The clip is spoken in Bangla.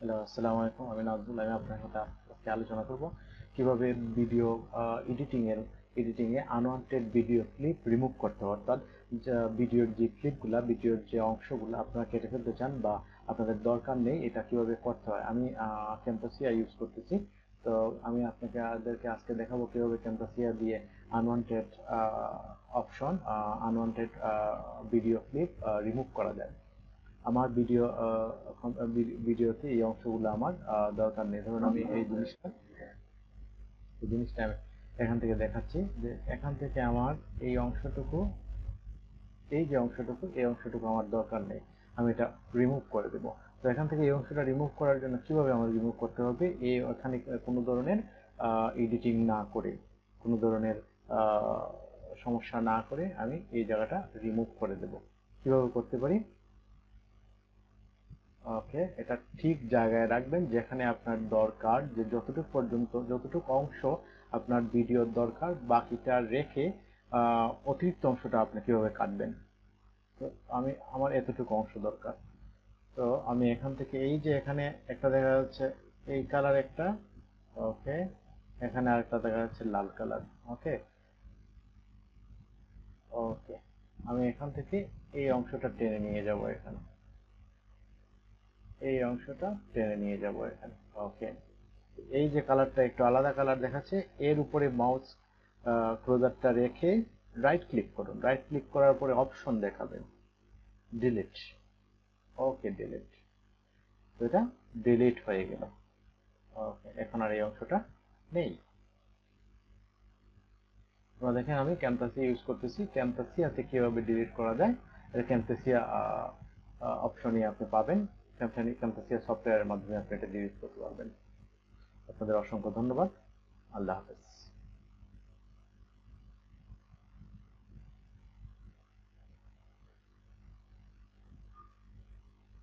হ্যালো, আসসালামু আলাইকুম। আমি নাজমুল। আমি আপনার সাথে আজকে আলোচনা করব কিভাবে ভিডিও এডিটিং এ আনওয়ান্টেড ভিডিও ক্লিপ রিমুভ করতে হয়। অর্থাৎ ভিডিওর যে ক্লিপগুলা, ভিডিওর যে অংশগুলো আপনারা কেটে ফেলতে চান বা আপনাদের দরকার নেই, এটা কিভাবে করতে হয়। আমি ক্যামতাসিয়া ইউজ করতেছি। তো আমি আপনাদেরকে আজকে দেখাবো কিভাবে ক্যামতাসিয়া দিয়ে unwanted option, unwanted video clip remove করা যায়। আমার ভিডিওতে এই অংশগুলো আমার দরকার নেই। ধরুন আমি এই জিনিসটা আমি এখান থেকে দেখাচ্ছি যে এখান থেকে আমার এই অংশটুকু, এই অংশটুকু আমার দরকার নেই। আমি এটা রিমুভ করে দেব। তো এখান থেকে এই অংশটা রিমুভ করার জন্য কিভাবে আমার রিমুভ করতে হবে, এখানে কোনো ধরনের এডিটিং না করে, কোনো ধরনের আহ, সমস্যা না করে আমি এই জায়গাটা রিমুভ করে দেব। কিভাবে করতে পারি? ওকে, এটা ঠিক জায়গায় রাখবেন যেখানে আপনার দরকার, যে যতটুকু অংশ আপনার ভিডিওর দরকার, বাকিটা রেখে অতিরিক্ত অংশটা আপনি কিভাবে কাটবেন। তো আমার এতটুকু অংশ দরকার। তো আমি এখান থেকে এই যে এখানে একটা দেখা যাচ্ছে এই কালার একটা, ওকে, এখানে আরেকটা দেখা যাচ্ছে লাল কালার, ওকে। ওকে, আমি এখান থেকে এই অংশটা টেনে নিয়ে যাব এখানে, এই অংশটা টেনে নিয়ে যাব এখানে, ওকে। এই যে কালারটা একটু আলাদা কালার দেখাচ্ছে, এর উপরে মাউস ক্রোজারটা রেখে রাইট ক্লিক করুন। রাইট ক্লিক করার পরে অপশন দেখাবেন, ডিলিট। ওকে, ডিলিট। তো এটা ডিলিট হয়ে গেল। ওকে, এখন আর এই অংশটা নেই। আপনারা দেখেন আমি ক্যামতাসিয়া ইউজ করতেছি। ক্যামতাসিয়াতে কিভাবে ডিলিট করা যায়, এটা ক্যামতাসিয়া অপশনই আপনি পাবেন। ক্যামতাসিয়া সফটওয়্যারের মাধ্যমে আপনি এটা ডিলিট করতে পারবেন। আপনাদের অসংখ্য ধন্যবাদ। আল্লাহ হাফেজ।